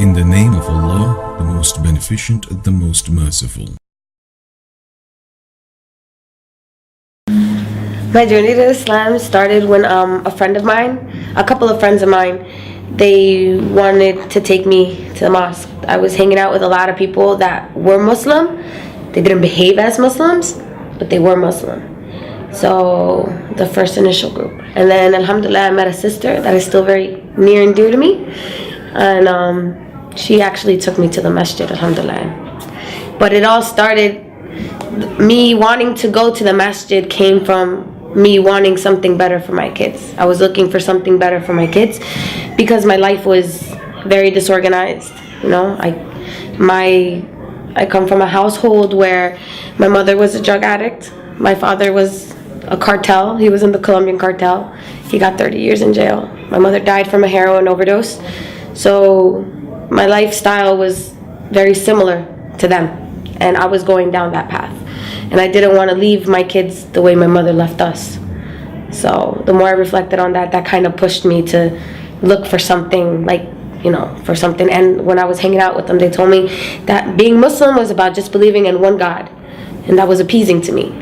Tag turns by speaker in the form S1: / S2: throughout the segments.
S1: In the name of Allah, the most beneficent, the most merciful.
S2: My journey to Islam started when a couple of friends of mine, they wanted to take me to the mosque. I was hanging out with a lot of people that were Muslim. They didn't behave as Muslims, but they were Muslim. So the first initial group. And then alhamdulillah, I met a sister that is still very near and dear to me. And she actually took me to the masjid, alhamdulillah. But it all started, me wanting to go to the masjid came from me wanting something better for my kids. I was looking for something better for my kids because my life was very disorganized. You know, I come from a household where my mother was a drug addict. My father was a cartel. He was in the Colombian cartel. He got 30 years in jail. My mother died from a heroin overdose. So my lifestyle was very similar to them, and I was going down that path. And I didn't want to leave my kids the way my mother left us. So the more I reflected on that, that kind of pushed me to look for something, like, you know, for something. And when I was hanging out with them, they told me that being Muslim was about just believing in one God. And that was appeasing to me.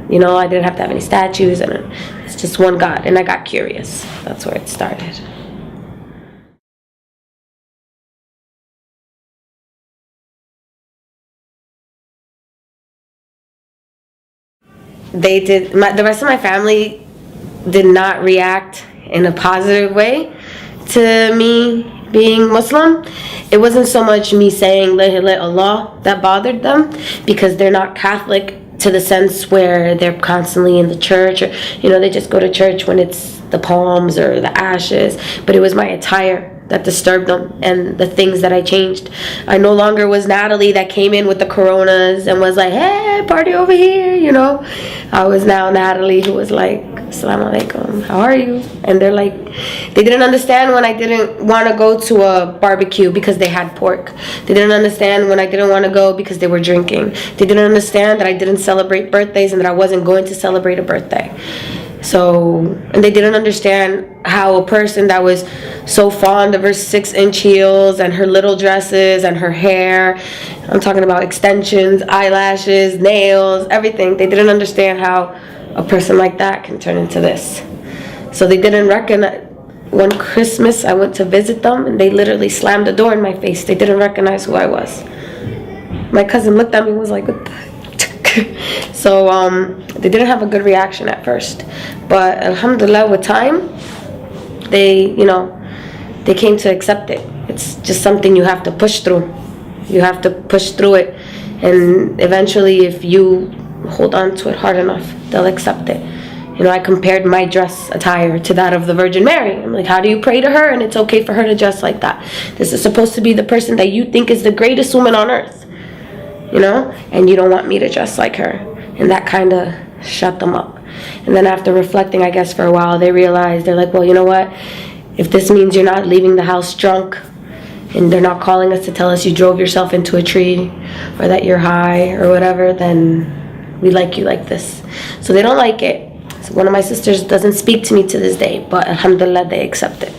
S2: You know, I didn't have to have any statues, and it's just one God. And I got curious. That's where it started. The rest of my family did not react in a positive way to me being Muslim. It wasn't so much me saying La ilaha illallah that bothered them, because they're not Catholic to the sense where they're constantly in the church, or, you know, they just go to church when it's the palms or the ashes. But it was my attire that disturbed them, and the things that I changed. I no longer was Natalie that came in with the coronas and was like, hey, party over here, you know. I was now Natalie who was like, assalamu alaikum, how are you? And they're like, they didn't understand when I didn't want to go to a barbecue because they had pork. They didn't understand when I didn't want to go because they were drinking. They didn't understand that I didn't celebrate birthdays and that I wasn't going to celebrate a birthday. So, and they didn't understand how a person that was so fond of her 6-inch heels and her little dresses and her hair, I'm talking about extensions, eyelashes, nails, everything. They didn't understand how a person like that can turn into this. So they didn't recognize. One Christmas I went to visit them and they literally slammed the door in my face. They didn't recognize who I was. My cousin looked at me and was like, what the heck? So they didn't have a good reaction at first, but alhamdulillah, with time they, you know, they came to accept it. It's just something you have to push through. You have to push through it, and eventually if you hold on to it hard enough, they'll accept it. You know, I compared my dress attire to that of the Virgin Mary. I'm like, how do you pray to her and it's okay for her to dress like that? This is supposed to be the person that you think is the greatest woman on earth, you know, and you don't want me to dress like her. And that kind of shut them up. And then after reflecting, I guess, for a while, they realized, they're like, well, you know what, if this means you're not leaving the house drunk, and they're not calling us to tell us you drove yourself into a tree, or that you're high or whatever, then we like you like this. So they don't like it. So one of my sisters doesn't speak to me to this day, but alhamdulillah, they accept it.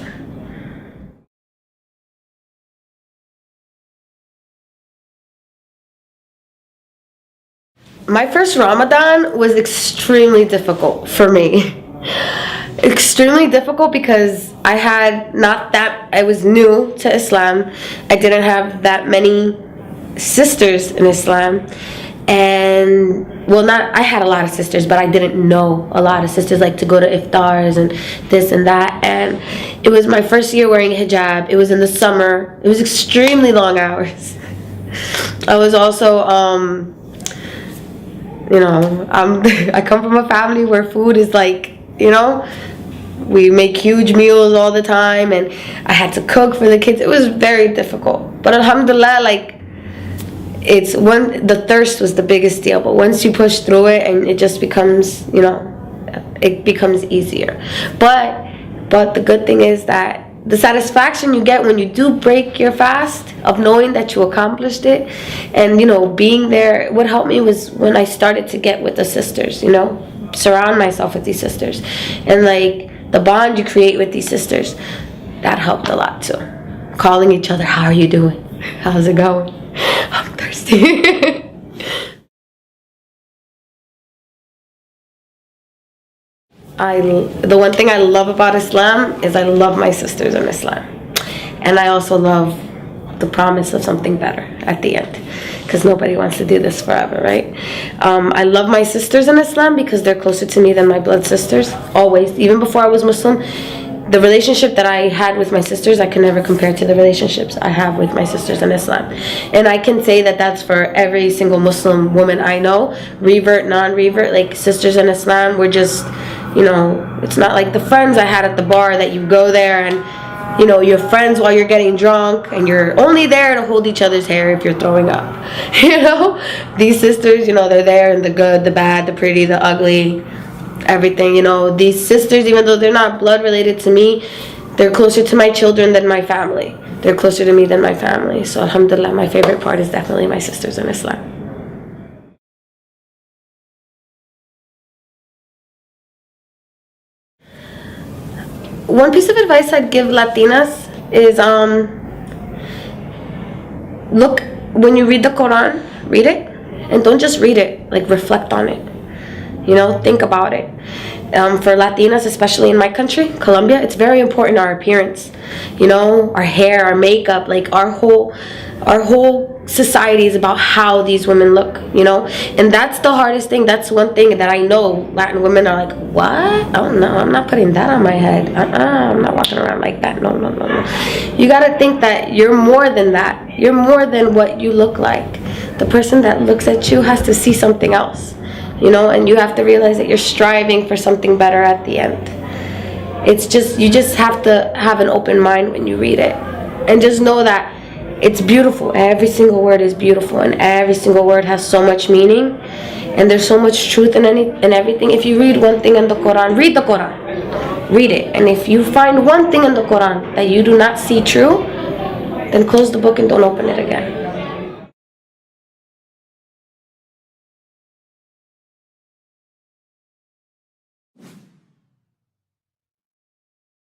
S2: My first Ramadan was extremely difficult for me. Extremely difficult because I was new to Islam. I didn't have that many sisters in Islam. And, well, I had a lot of sisters, but I didn't know a lot of sisters, like to go to iftars and this and that. And it was my first year wearing hijab. It was in the summer. It was extremely long hours. I was also, you know, I come from a family where food is like, you know, we make huge meals all the time, and I had to cook for the kids. It was very difficult. But alhamdulillah, like, the thirst was the biggest deal. But once you push through it, and it just becomes, you know, it becomes easier. But the good thing is that the satisfaction you get when you do break your fast, of knowing that you accomplished it, and, you know, being there. What helped me was when I started to get with the sisters, you know, surround myself with these sisters, and like the bond you create with these sisters, that helped a lot too. calling each other, how are you doing? How's it going? I'm thirsty. The one thing I love about Islam is I love my sisters in Islam. And I also love the promise of something better at the end, because nobody wants to do this forever, right? I love my sisters in Islam because they're closer to me than my blood sisters, always. Even before I was Muslim, the relationship that I had with my sisters, I can never compare to the relationships I have with my sisters in Islam. And I can say that that's for every single Muslim woman I know, revert, non-revert, like sisters in Islam. We're just, it's not like the friends I had at the bar that you go there and you're friends while you're getting drunk and you're only there to hold each other's hair if you're throwing up. These sisters, they're there in the good, the bad, the pretty, the ugly, everything. These sisters, even though they're not blood related to me, they're closer to my children than my family. They're closer to me than my family. So alhamdulillah, my favorite part is definitely my sisters in Islam. One piece of advice I'd give Latinas is look, when you read the Quran, read it, and don't just read it, like reflect on it. Think about it. For Latinas, especially in my country, Colombia, it's very important, our appearance, our hair, our makeup, like our whole society is about how these women look, and that's the hardest thing. That's one thing that I know Latin women are like, what? Oh no, I'm not putting that on my head. I'm not walking around like that. No. You gotta think that you're more than that. You're more than what you look like. The person that looks at you has to see something else, and you have to realize that you're striving for something better at the end. You just have to have an open mind when you read it, and just know that it's beautiful. Every single word is beautiful, and every single word has so much meaning, and there's so much truth in everything. If you read one thing in the Quran, read the Quran. Read it. And if you find one thing in the Quran that you do not see true, then close the book and don't open it again.